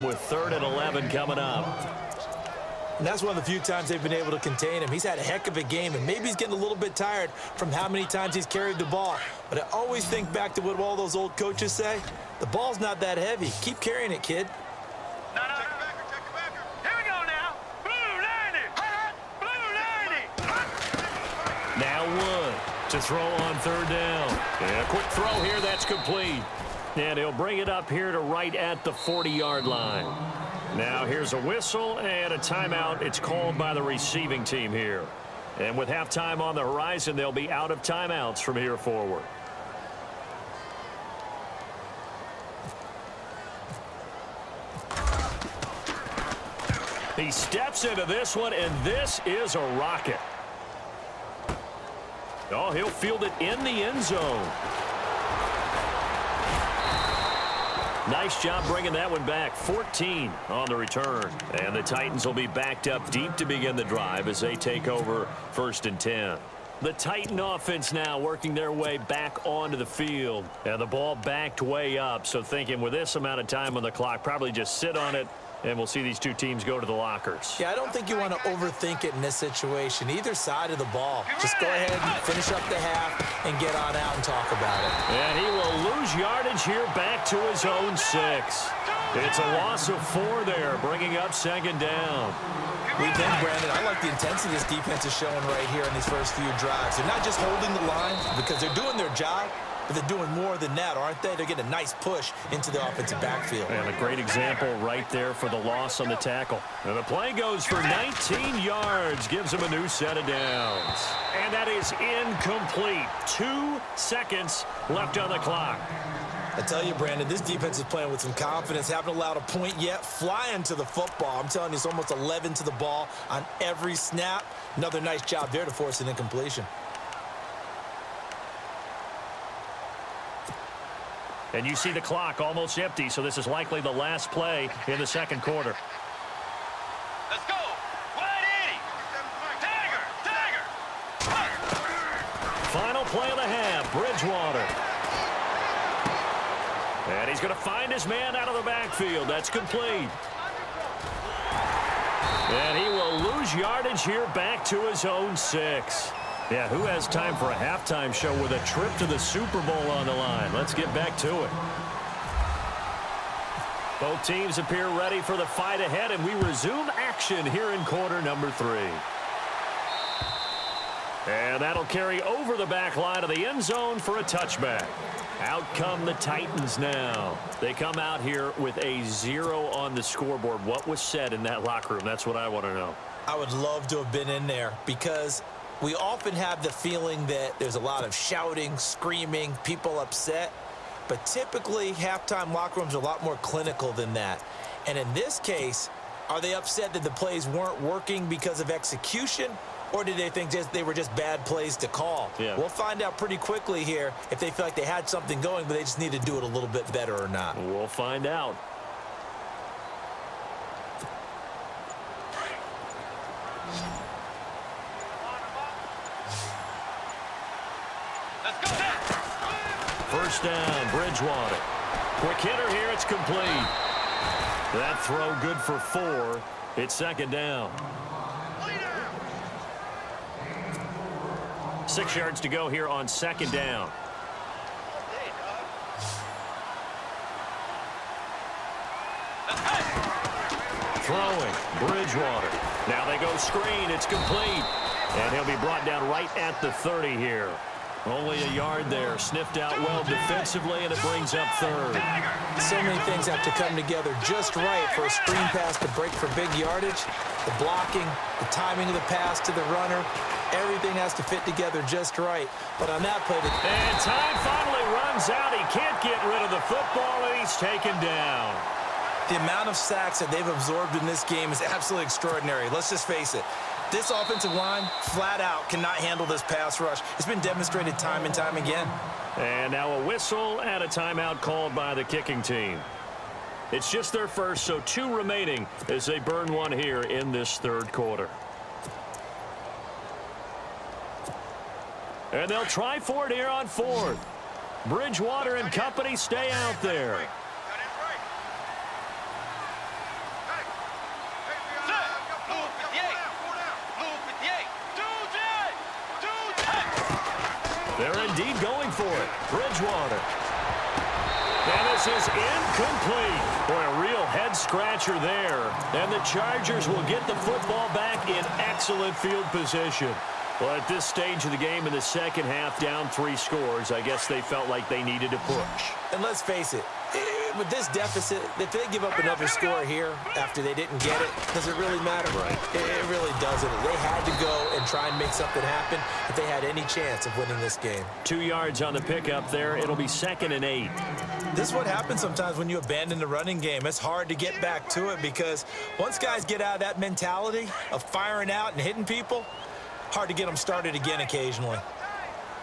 With 3rd and 11 coming up. And that's one of the few times they've been able to contain him. He's had a heck of a game, and maybe he's getting a little bit tired from how many times he's carried the ball. But I always think back to what all those old coaches say. The ball's not that heavy. Keep carrying it, kid. No. Check the backer. Here we go now. Blue 90. Blue 90. Now Wood to throw on 3rd down. And a quick throw here. That's complete. And he'll bring it up here to right at the 40-yard line. Now here's a whistle and a timeout. It's called by the receiving team here. And with halftime on the horizon, they'll be out of timeouts from here forward. He steps into this one, and this is a rocket. Oh, he'll field it in the end zone. Nice job bringing that one back. 14 on the return. And the Titans will be backed up deep to begin the drive as they take over 1st and 10. The Titan offense now working their way back onto the field. And the ball backed way up. So thinking with this amount of time on the clock, probably just sit on it. And we'll see these two teams go to the lockers. Yeah, I don't think you want to overthink it in this situation. Either side of the ball. Just go ahead and finish up the half and get on out and talk about it. And he will lose yardage here back to his own 6. It's a loss of 4 there, bringing up 2nd down. We think, Brandon, I like the intensity this defense is showing right here in these first few drives. They're not just holding the line because they're doing their job, but they're doing more than that, aren't they? They're getting a nice push into the offensive backfield. And a great example right there for the loss on the tackle. And the play goes for 19 yards, gives him a new set of downs. And that is incomplete. 2 seconds left on the clock. I tell you, Brandon, this defense is playing with some confidence. Haven't allowed a point yet. Flying to the football. I'm telling you, it's almost 11 to the ball on every snap. Another nice job there to force an incompletion. And you see the clock almost empty, so this is likely the last play in the 2nd quarter. Let's go. 180. Tiger. Final play of the half, Bridgewater. And he's going to find his man out of the backfield. That's complete. And he will lose yardage here back to his own 6. Yeah, who has time for a halftime show with a trip to the Super Bowl on the line? Let's get back to it. Both teams appear ready for the fight ahead, and we resume action here in quarter number 3. And that'll carry over the back line of the end zone for a touchback. Out come the Titans now. They come out here with a 0 on the scoreboard. What was said in that locker room? That's what I want to know. I would love to have been in there because we often have the feeling that there's a lot of shouting, screaming, people upset. But typically, halftime locker rooms are a lot more clinical than that. And in this case, are they upset that the plays weren't working because of execution? Or did they think they were just bad plays to call? Yeah. We'll find out pretty quickly here if they feel like they had something going, but they just need to do it a little bit better or not. We'll find out. First down, Bridgewater. Quick hitter here, it's complete. That throw good for 4. It's 2nd down. 6 yards to go here on 2nd down. Throwing, Bridgewater. Now they go screen, it's complete. And he'll be brought down right at the 30 here. Only a yard there, sniffed out well defensively, and it brings up 3rd. So many things have to come together just right for a screen pass to break for big yardage. The blocking, the timing of the pass to the runner, everything has to fit together just right. But on that play... And time finally runs out. He can't get rid of the football, and he's taken down. The amount of sacks that they've absorbed in this game is absolutely extraordinary. Let's just face it. This offensive line, flat out, cannot handle this pass rush. It's been demonstrated time and time again. And now a whistle and a timeout called by the kicking team. It's just their first, so 2 remaining as they burn one here in this 3rd quarter. And they'll try for it here on 4th. Bridgewater and company stay out there. indeed going for it. Bridgewater. And this is incomplete. Boy, a real head-scratcher there. And the Chargers will get the football back in excellent field position. Well, at this stage of the game in the second half, down 3 scores, I guess they felt like they needed to push. And let's face it, with this deficit, if they give up another score here after they didn't get it, does it really matter? Right. It really doesn't. They had to go and try and make something happen if they had any chance of winning this game. 2 yards on the pickup there. It'll be 2nd and 8. This is what happens sometimes when you abandon the running game. It's hard to get back to it because once guys get out of that mentality of firing out and hitting people, hard to get them started again occasionally.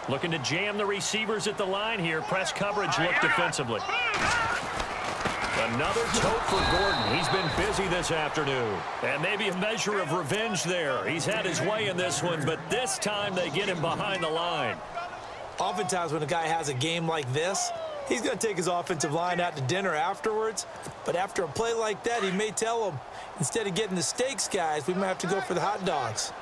Looking to jam the receivers at the line here. Press coverage look defensively. Another tote for Gordon. He's been busy this afternoon. And maybe a measure of revenge there. He's had his way in this one, but this time they get him behind the line. Oftentimes when a guy has a game like this, he's going to take his offensive line out to dinner afterwards. But after a play like that, he may tell them, instead of getting the steaks, guys, we might have to go for the hot dogs.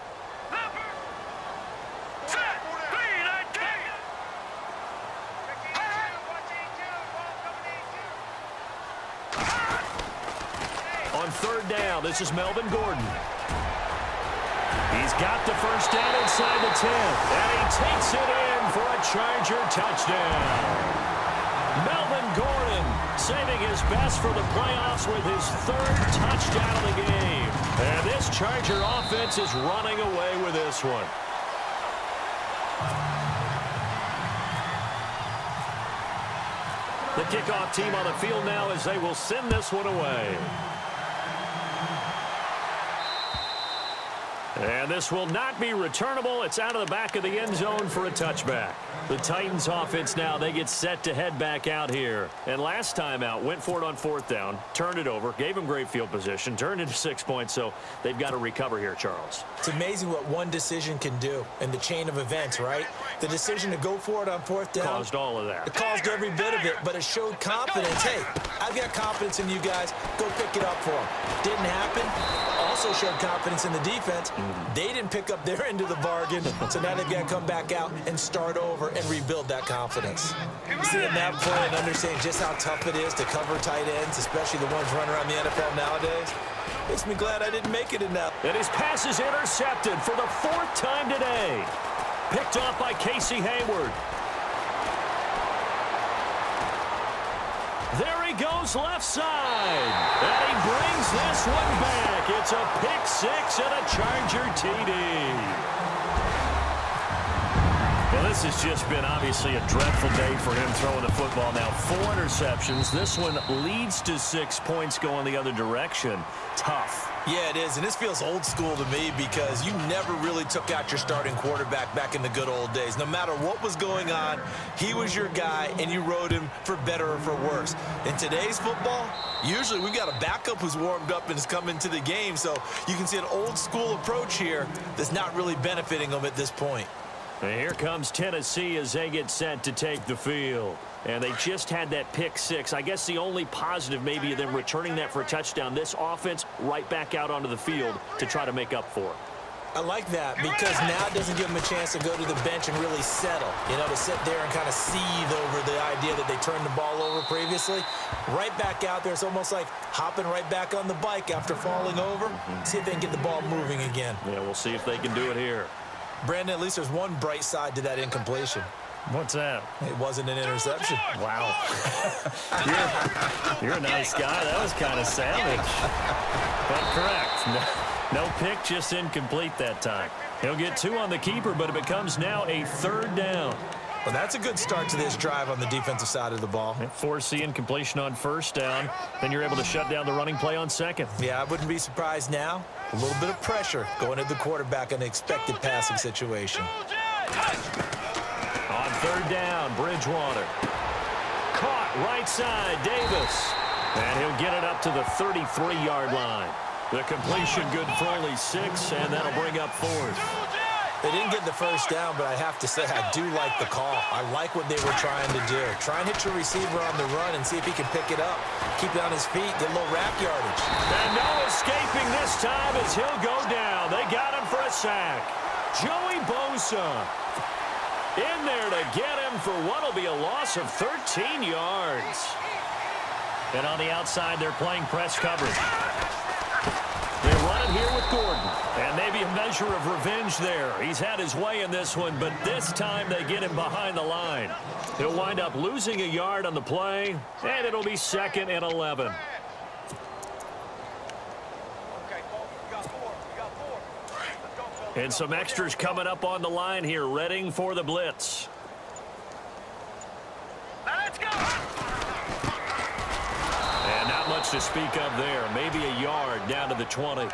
On 3rd down, this is Melvin Gordon. He's got the first down inside the 10. And he takes it in for a Charger touchdown. Melvin Gordon saving his best for the playoffs with his 3rd touchdown of the game. And this Charger offense is running away with this one. The kickoff team on the field now as they will send this one away. And this will not be returnable. It's out of the back of the end zone for a touchback. The Titans offense now, they get set to head back out here. And last time out, went for it on 4th down, turned it over, gave them great field position, turned into 6 points, so they've got to recover here, Charles. It's amazing what one decision can do in the chain of events, right? The decision to go for it on 4th down. Caused all of that. It caused every bit of it, but it showed confidence. Hey, I've got confidence in you guys. Go pick it up for them. Didn't happen. Also showed confidence in the defense. They didn't pick up their end of the bargain, so now they've got to come back out and start over and rebuild that confidence. Seeing that play and understanding just how tough it is to cover tight ends, especially the ones running around the NFL nowadays, makes me glad I didn't make it enough. And his pass is intercepted for the 4th time today. Picked off by Casey Hayward. There he goes left side. And he brings this one back. It's a pick 6 and a Charger TD. Well, this has just been obviously a dreadful day for him throwing the football. Now 4 interceptions. This one leads to 6 points going the other direction. Tough. Yeah, it is, and this feels old school to me because you never really took out your starting quarterback back in the good old days. No matter what was going on, he was your guy, and you rode him for better or for worse. In today's football, usually we got a backup who's warmed up and is coming to the game, so you can see an old school approach here that's not really benefiting them at this point. And here comes Tennessee as they get set to take the field. And they just had that pick 6. I guess the only positive maybe of them returning that for a touchdown. This offense right back out onto the field to try to make up for it. I like that because now it doesn't give them a chance to go to the bench and really settle. You know, to sit there and kind of seethe over the idea that they turned the ball over previously. Right back out there. It's almost like hopping right back on the bike after falling over. See if they can get the ball moving again. Yeah, we'll see if they can do it here. Brandon, at least there's one bright side to that incompletion. What's that? It wasn't an interception. Wow. you're a nice guy. That was kind of savage. But correct. No pick, just incomplete that time. He'll get 2 on the keeper, but it becomes now a 3rd down. Well, that's a good start to this drive on the defensive side of the ball. Force the incompletion on 1st down. Then you're able to shut down the running play on 2nd. Yeah, I wouldn't be surprised now. A little bit of pressure going at the quarterback in an expected passing situation. On 3rd down, Bridgewater. Caught right side, Davis. And he'll get it up to the 33-yard line. The completion good for only 6, and that'll bring up 4th. They didn't get the first down, but I have to say I do like the call. I like what they were trying to do. Try and hit your receiver on the run and see if he can pick it up. Keep it on his feet, get a little rack yardage. And no escaping this time as he'll go down. They got him for a sack. Joey Bosa. In there to get him for what will be a loss of 13 yards. And on the outside, they're playing press coverage. They run it here with Gordon. And maybe a measure of revenge there. He's had his way in this one, but this time they get him behind the line. He'll wind up losing a yard on the play, and it'll be 2nd and 11. And some extras coming up on the line here, readying for the blitz. Let's go! And not much to speak of there. Maybe a yard down to the 20.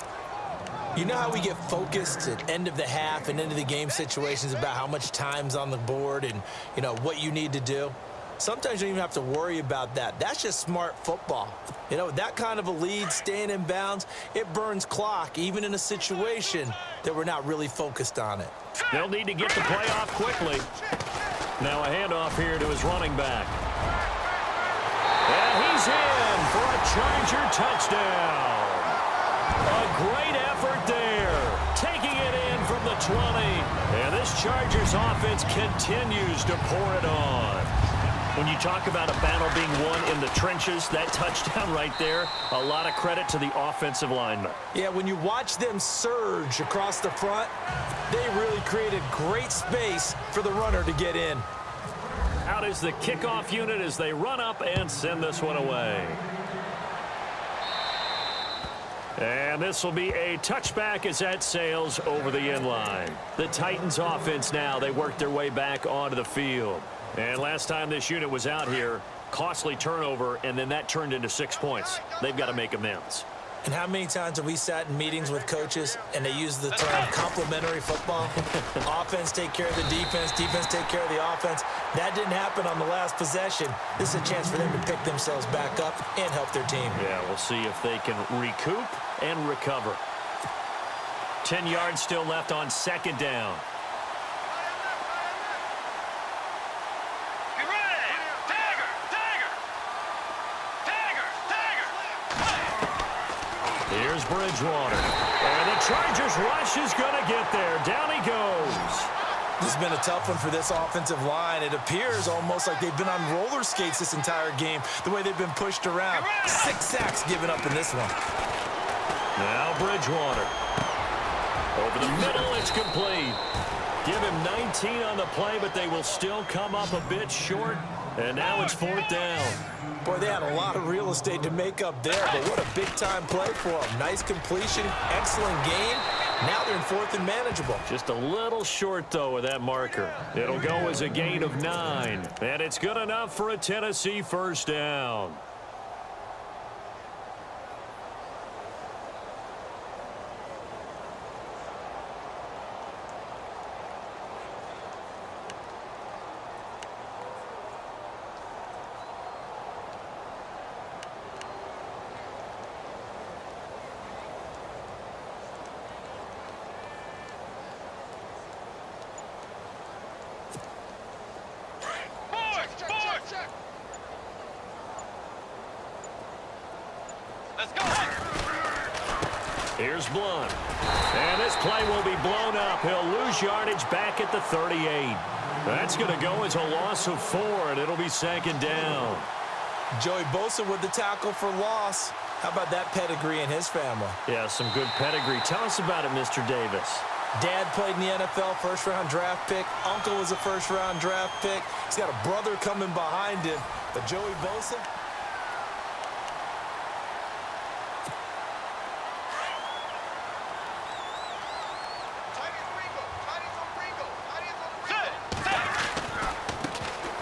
You know how we get focused at end of the half and into the game situations about how much time's on the board and, you know, what you need to do? Sometimes you don't even have to worry about that. That's just smart football. You know, with that kind of a lead, staying in bounds, it burns clock, even in a situation that we're not really focused on it. They'll need to get the play off quickly. Now a handoff here to his running back. And he's in for a Charger touchdown. A great effort there. Taking it in from the 20. And this Chargers offense continues to pour it on. When you talk about a battle being won in the trenches, that touchdown right there, a lot of credit to the offensive linemen. Yeah, when you watch them surge across the front, they really created great space for the runner to get in. Out is the kickoff unit as they run up and send this one away. And this will be a touchback as that sails over the end line. The Titans offense now, they work their way back onto the field. And last time this unit was out here, costly turnover, and then that turned into 6 points. They've got to make amends. And how many times have we sat in meetings with coaches and they use the term complementary football? Offense take care of the defense, defense take care of the offense. That didn't happen on the last possession. This is a chance for them to pick themselves back up and help their team. Yeah, we'll see if they can recoup and recover. 10 yards still left on 2nd down. Here's Bridgewater. And the Chargers rush is going to get there. Down he goes. This has been a tough one for this offensive line. It appears almost like they've been on roller skates this entire game, the way they've been pushed around. 6 sacks given up in this one. Now Bridgewater. Over the middle, it's complete. Give him 19 on the play, but they will still come up a bit short. And now it's 4th down. Boy, they had a lot of real estate to make up there, but what a big-time play for them. Nice completion, excellent gain. Now they're in 4th and manageable. Just a little short, though, with that marker. It'll go as a gain of 9, and it's good enough for a Tennessee 1st down. Let's go! Here's Blunt. And this play will be blown up. He'll lose yardage back at the 38. That's going to go as a loss of 4, and it'll be 2nd down. Joey Bosa with the tackle for loss. How about that pedigree in his family? Yeah, some good pedigree. Tell us about it, Mr. Davis. Dad played in the NFL, first-round draft pick. Uncle was a first-round draft pick. He's got a brother coming behind him. But Joey Bosa...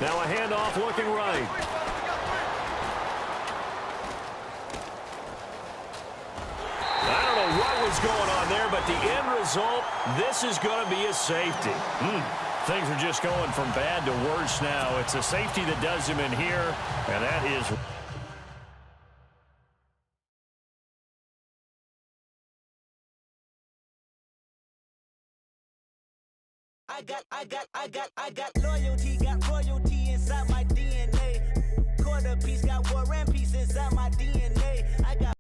Now a handoff looking right. I don't know what was going on there, but the end result, this is going to be a safety. Things are just going from bad to worse now. It's a safety that does him in here, and that is... I got loyalty, got royalty inside my DNA. Quarter piece, got war and peace inside my DNA.